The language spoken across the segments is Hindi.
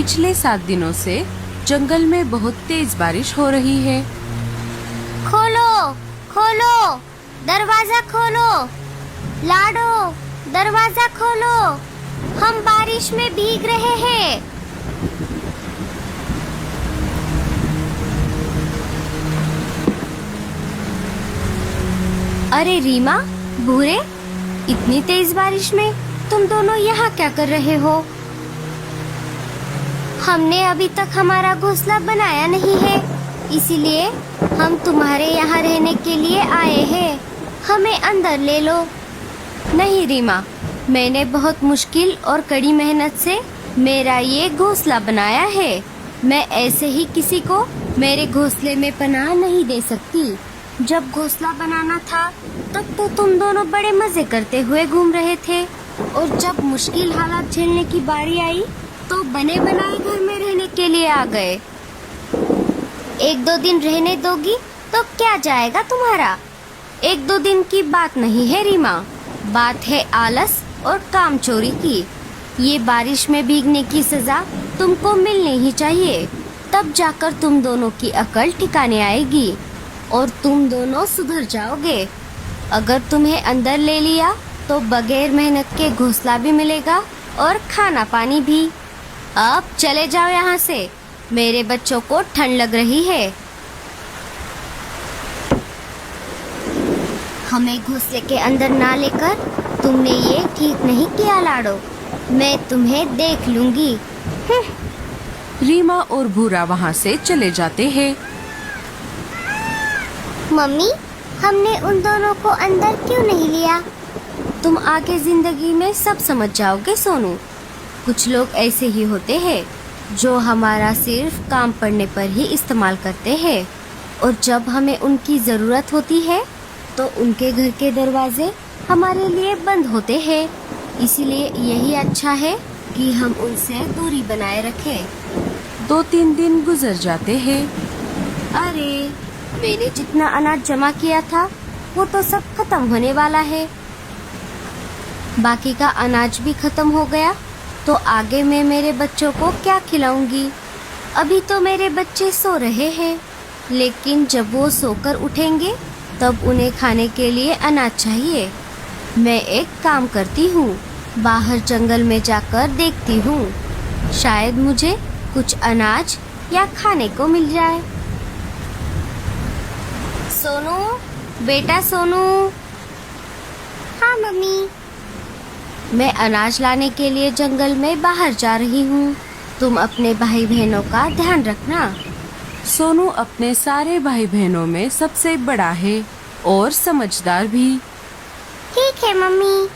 पिछले 7 दिनों से जंगल में बहुत तेज बारिश हो रही है। खोलो खोलो, दरवाजा खोलो। लाडो, दरवाजा खोलो, हम बारिश में भीग रहे हैं। अरे रीमा, भूरे, इतनी तेज बारिश में तुम दोनों यहाँ क्या कर रहे हो? हमने अभी तक हमारा घोंसला बनाया नहीं है, इसीलिए हम तुम्हारे यहाँ रहने के लिए आए हैं। हमें अंदर ले लो। नहीं रीमा, मैंने बहुत मुश्किल और कड़ी मेहनत से मेरा ये घोंसला बनाया है। मैं ऐसे ही किसी को मेरे घोंसले में पनाह नहीं दे सकती। जब घोंसला बनाना था तब तो तुम दोनों बड़े मजे करते हुए घूम रहे थे, और जब मुश्किल हालात झेलने की बारी आई तो बने बनाए घर में रहने के लिए आ गए। 1-2 दिन रहने दोगी तो क्या जाएगा तुम्हारा? 1-2 दिन की बात नहीं है रीमा, बात है आलस और काम चोरी की। ये बारिश में भीगने की सजा तुमको मिलनी ही चाहिए, तब जाकर तुम दोनों की अकल ठिकाने आएगी और तुम दोनों सुधर जाओगे। अगर तुम्हें अंदर ले लिया तो बगैर मेहनत के घोंसला भी मिलेगा और खाना पानी भी। अब चले जाओ यहाँ से, मेरे बच्चों को ठंड लग रही है। हमें घोंसले के अंदर ना लेकर तुमने ये ठीक नहीं किया लाडो, मैं तुम्हें देख लूंगी। रीमा और भूरा वहाँ से चले जाते हैं। मम्मी, हमने उन दोनों को अंदर क्यों नहीं लिया? तुम आगे जिंदगी में सब समझ जाओगे सोनू। कुछ लोग ऐसे ही होते हैं जो हमारा सिर्फ काम पड़ने पर ही इस्तेमाल करते हैं, और जब हमें उनकी जरूरत होती है तो उनके घर के दरवाजे हमारे लिए बंद होते हैं। इसीलिए यही अच्छा है कि हम उनसे दूरी बनाए रखें। 2-3 दिन गुजर जाते हैं। अरे, मैंने जितना अनाज जमा किया था वो तो सब खत्म होने वाला है। बाकी का अनाज भी खत्म हो गया तो आगे मैं मेरे बच्चों को क्या खिलाऊंगी? अभी तो मेरे बच्चे सो रहे हैं, लेकिन जब वो सोकर उठेंगे तब उन्हें खाने के लिए अनाज चाहिए। मैं एक काम करती हूँ, बाहर जंगल में जाकर देखती हूँ, शायद मुझे कुछ अनाज या खाने को मिल जाए। सोनू, बेटा सोनू। हाँ मम्मी। मैं अनाज लाने के लिए जंगल में बाहर जा रही हूँ, तुम अपने भाई बहनों का ध्यान रखना। सोनू अपने सारे भाई बहनों में सबसे बड़ा है और समझदार भी। ठीक है मम्मी,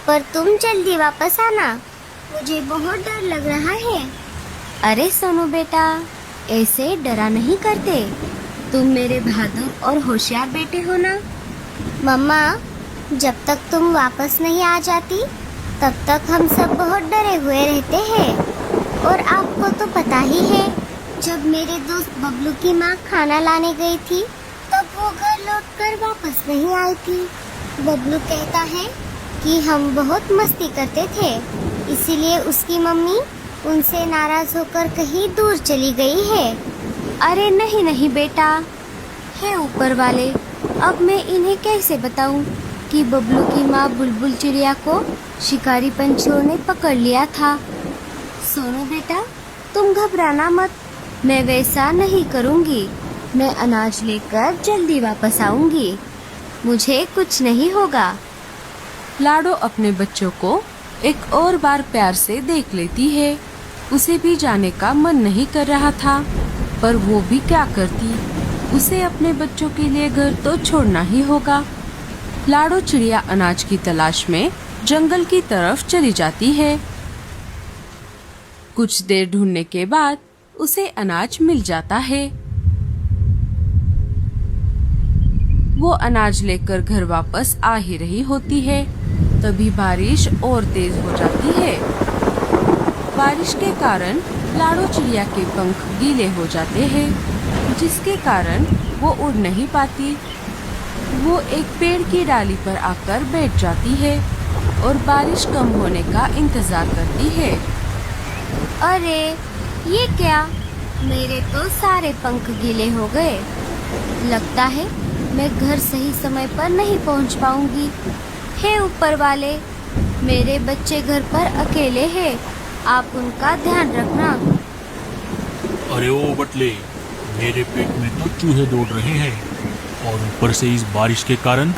पर तुम जल्दी वापस आना, मुझे बहुत डर लग रहा है। अरे सोनू बेटा, ऐसे डरा नहीं करते, तुम मेरे बहादुर और होशियार बेटे हो ना। मम्मा, जब तक तुम वापस नहीं आ जाती तब तक हम सब बहुत डरे हुए रहते हैं। और आपको तो पता ही है, जब मेरे दोस्त बबलू की माँ खाना लाने गई थी तब वो घर लौटकर वापस नहीं आई थी। बबलू कहता है कि हम बहुत मस्ती करते थे, इसीलिए उसकी मम्मी उनसे नाराज होकर कहीं दूर चली गई है। अरे नहीं नहीं बेटा, हे ऊपर वाले, अब मैं इन्हें कैसे बताऊं कि बबलू की माँ बुलबुल चिड़िया को शिकारी पंछियों ने पकड़ लिया था। सोनू बेटा, तुम घबराना मत, मैं वैसा नहीं करूंगी। मैं अनाज लेकर जल्दी वापस आऊंगी, मुझे कुछ नहीं होगा। लाडो अपने बच्चों को एक और बार प्यार से देख लेती है। उसे भी जाने का मन नहीं कर रहा था, पर वो भी क्या करती, उसे अपने बच्चों के लिए घर तो छोड़ना ही होगा। लाडो चिड़िया अनाज की तलाश में जंगल की तरफ चली जाती है। कुछ देर ढूंढने के बाद उसे अनाज मिल जाता है। वो अनाज लेकर घर वापस आ ही रही होती है, तभी बारिश और तेज हो जाती है। बारिश के कारण लाडो चिड़िया के पंख गीले हो जाते हैं, जिसके कारण वो उड़ नहीं पाती। वो एक पेड़ की डाली पर आकर बैठ जाती है और बारिश कम होने का इंतजार करती है। अरे, ये क्या? मेरे तो सारे पंख गीले हो गए। लगता है मैं घर सही समय पर नहीं पहुंच पाऊंगी। हे ऊपर वाले, मेरे बच्चे घर पर अकेले हैं, आप उनका ध्यान रखना। अरे ओ बटले, मेरे पेट में तो चूहे दौड़ रहे हैं और ऊपर से इस बारिश के कारण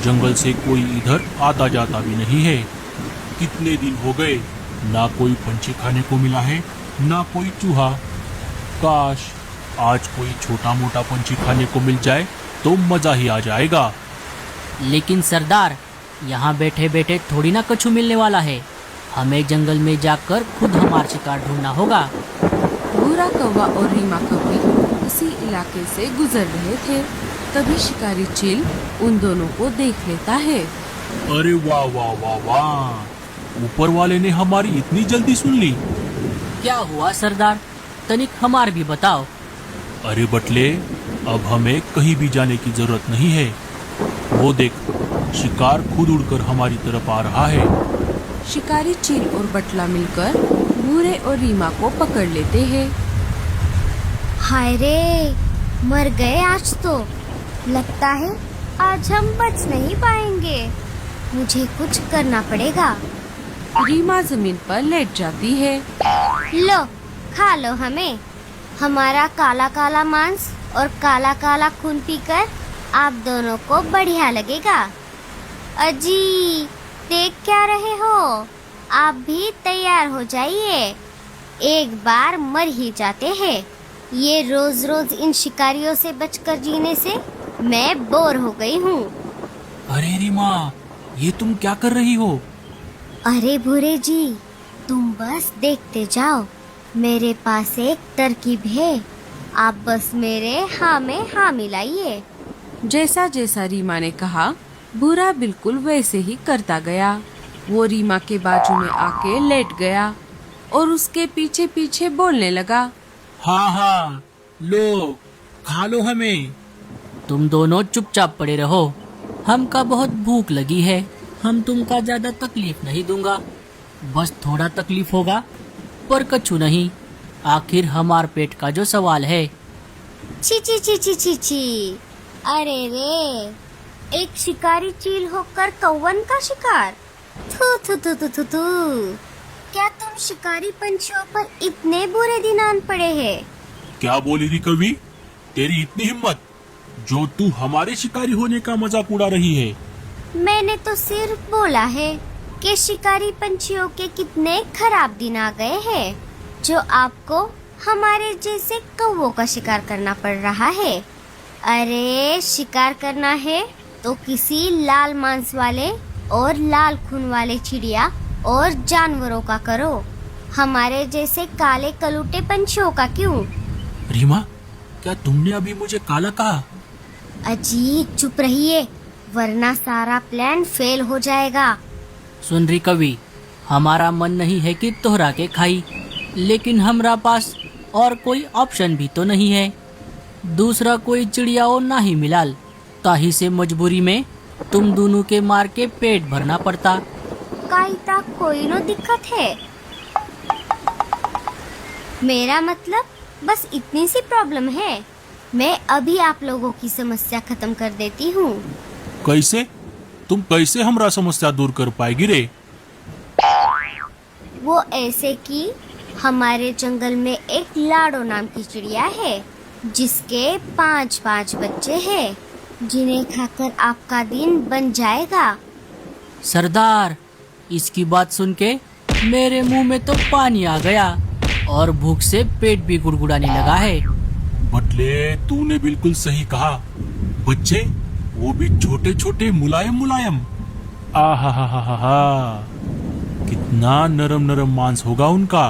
जंगल से कोई इधर आता जाता भी नहीं है। कितने दिन हो गए, ना कोई पंछी खाने को मिला है, ना कोई चूहा। काश आज कोई छोटा मोटा पंछी खाने को मिल जाए तो मजा ही आ जाएगा। लेकिन सरदार, यहाँ बैठे बैठे थोड़ी ना कछु मिलने वाला है। हमें जंगल में जाकर खुद हमारा शिकार ढूंढना होगा। भूरा कौवा और रीमा कौवी उसी इलाके से गुजर रहे थे। तभी शिकारी चील उन दोनों को देख लेता है। अरे वाह वाह वाह वाह, ऊपर वाले ने हमारी इतनी जल्दी सुन ली। क्या हुआ सरदार, तनिक हमार भी बताओ। अरे बटले, अब हमें कहीं भी जाने की जरूरत नहीं है। वो देख, शिकार खुद उड़कर हमारी तरफ आ रहा है। शिकारी चील और बटला मिलकर भूरे और रीमा को पकड़ लेते हैं। हाय रे, मर गए आज तो। लगता है आज हम बच नहीं पाएंगे। मुझे कुछ करना पड़ेगा। रीमा जमीन पर लेट जाती है। लो, खा लो हमें। हमारा काला काला मांस और काला काला खून पीकर आप दोनों को बढ़िया लगेगा। अजी, देख क्या रहे हो? आप भी तैयार हो जाइए। एक बार मर ही जाते हैं। ये रोज रोज इन शिकारियों से बचकर जीने से मैं बोर हो गई हूँ। अरे रीमा, ये तुम क्या कर रही हो? अरे भूरे जी, तुम बस देखते जाओ। मेरे पास एक तरकीब है। आप बस मेरे हाँ में हाँ मिलाइए। जैसा जैसा रीमा ने कहा, भूरा बिल्कुल वैसे ही करता गया। वो रीमा के बाजू में आके लेट गया और उसके पीछे पीछे बोलने लगा। हाँ हाँ, लो, खा लो हमें। तुम दोनों चुपचाप पड़े रहो। हमका बहुत भूख लगी है। हम तुमका ज्यादा तकलीफ नहीं दूंगा। बस थोड़ा तकलीफ होगा, पर कछु नहीं। आखिर हमार पेट का जो सवाल है। छी छी छी छी छी छी। अरे रे, एक शिकारी चील होकर कौवन का शिकार। थू थू थू थू थू थू। क्या तुम शिकारी पंछियों पर इतने बुरे दिन आन पड़े हैं? क्या बोली रही कवि? तेरी इतनी हिम्मत, जो तू हमारे शिकारी होने का मजाक उड़ा रही है। मैंने तो सिर्फ बोला है कि शिकारी पंछियों के कितने खराब दिन आ गए हैं, जो आपको हमारे जैसे कौवों का शिकार करना पड़ रहा है। अरे शिकार करना है तो किसी लाल मांस वाले और लाल खून वाले चिड़िया और जानवरों का करो। हमारे जैसे काले कलूटे पंछियों का क्यों? रीमा, क्या तुमने अभी मुझे काला कहा? अजी चुप रहिए, वरना सारा प्लान फेल हो जाएगा। सुन रही कवि, हमारा मन नहीं है कि तोहरा के खाई, लेकिन हमरा पास और कोई ऑप्शन भी तो नहीं है। दूसरा कोई चिड़िया और ना ही मिलाल, ताही से मजबूरी में तुम दोनों के मार के पेट भरना पड़ता। काईता कोई नो दिक्कत है। मेरा मतलब बस इतनी सी प्रॉब्लम है। मैं अभी आप लोगों की समस्या खत्म कर देती हूँ। कैसे? तुम कैसे हमरा समस्या दूर कर पाएगी रे? वो ऐसे कि हमारे जंगल में एक लाडो नाम की चिड़िया है, जिसके 5-5 बच्चे हैं, जिन्हें खाकर आपका दिन बन जाएगा। सरदार, इसकी बात सुन के मेरे मुंह में तो पानी आ गया और भूख से पेट भी गुड़गुड़ाने लगा है। बटले, तूने बिल्कुल सही कहा। बच्चे, वो भी छोटे छोटे मुलायम मुलायम। आहा हा हा हा हा, कितना नरम नरम मांस होगा उनका।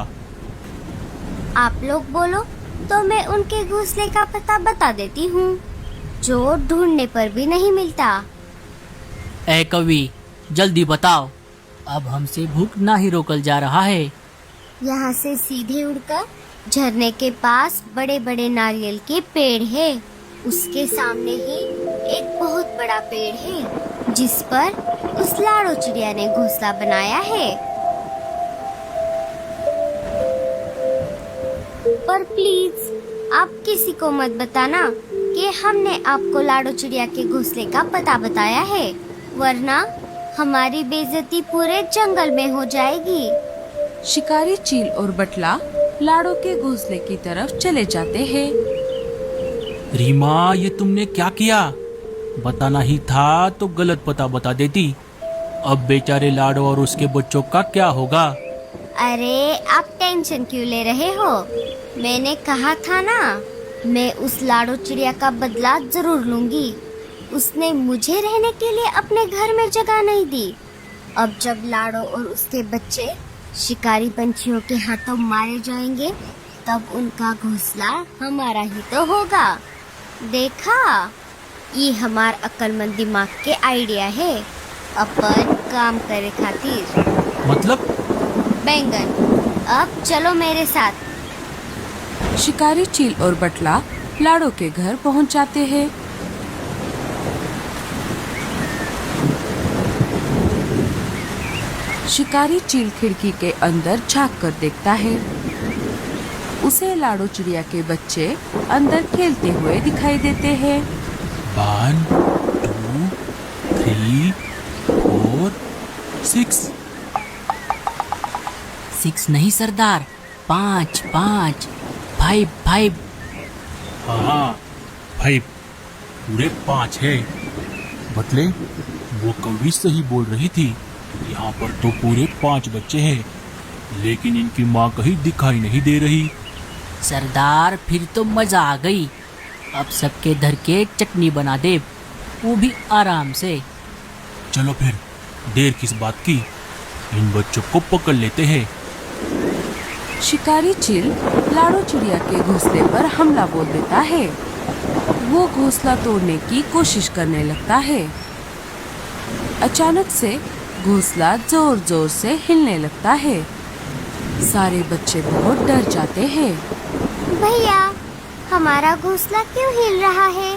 आप लोग बोलो तो मैं उनके घोंसले का पता बता देती हूँ, जो ढूंढने पर भी नहीं मिलता। ए कवि, जल्दी बताओ, अब हमसे भूख ना ही रोकल जा रहा है। यहाँ से सीधे उड़कर झरने के पास बड़े बड़े नारियल के पेड़ है। उसके सामने ही एक बहुत बड़ा पेड़ है, जिस पर उस लाडो चिड़िया ने घोंसला बनाया है। पर प्लीज आप किसी को मत बताना कि हमने आपको लाडो चिड़िया के घोंसले का पता बताया है, वरना हमारी बेइज्जती पूरे जंगल में हो जाएगी। शिकारी चील और बटला लाड़ो के घोंसले की तरफ चले जाते हैं। रीमा, ये तुमने क्या किया? बताना ही था तो गलत पता बता देती। अब बेचारे लाडो और उसके बच्चों का क्या होगा? अरे आप टेंशन क्यों ले रहे हो? मैंने कहा था ना, मैं उस लाडो चिड़िया का बदला जरूर लूंगी। उसने मुझे रहने के लिए अपने घर में जगह नहीं दी। अब जब लाडो और उसके बच्चे शिकारी पंछियों के हाथों मारे जाएंगे, तब उनका घोंसला हमारा ही तो होगा। देखा, ये हमार अक्लमंद दिमाग के आइडिया है, अपन काम करे खातिर। मतलब? बैंगन, अब चलो मेरे साथ। शिकारी चील और बटला लाड़ो के घर पहुंच जाते हैं। शिकारी चील खिड़की के अंदर झांक कर देखता है। उसे लाड़ो चिड़िया के बच्चे अंदर खेलते हुए दिखाई देते हैं। 1 2 3 4 6। 6 नहीं सरदार, 5 5 5 5। हाँ, 5 पूरे 5 है। बतले, वो कौवी सही बोल रही थी। यहाँ पर तो पूरे 5 बच्चे हैं, लेकिन इनकी माँ कहीं दिखाई नहीं दे रही। सरदार, फिर तो मजा आ गई। अब सबके धर के चटनी बना दे, वो भी आराम से। चलो फिर, देर किस बात की, इन बच्चों को पकड़ लेते हैं। शिकारी चील लाड़ो चिड़िया के घोंसले पर हमला बोल देता है। वो घोंसला तोड़ने की कोशिश करने लगता है। अचानक से घोंसला जोर जोर से हिलने लगता है। सारे बच्चे बहुत डर जाते हैं। भैया, हमारा घोंसला क्यों हिल रहा है?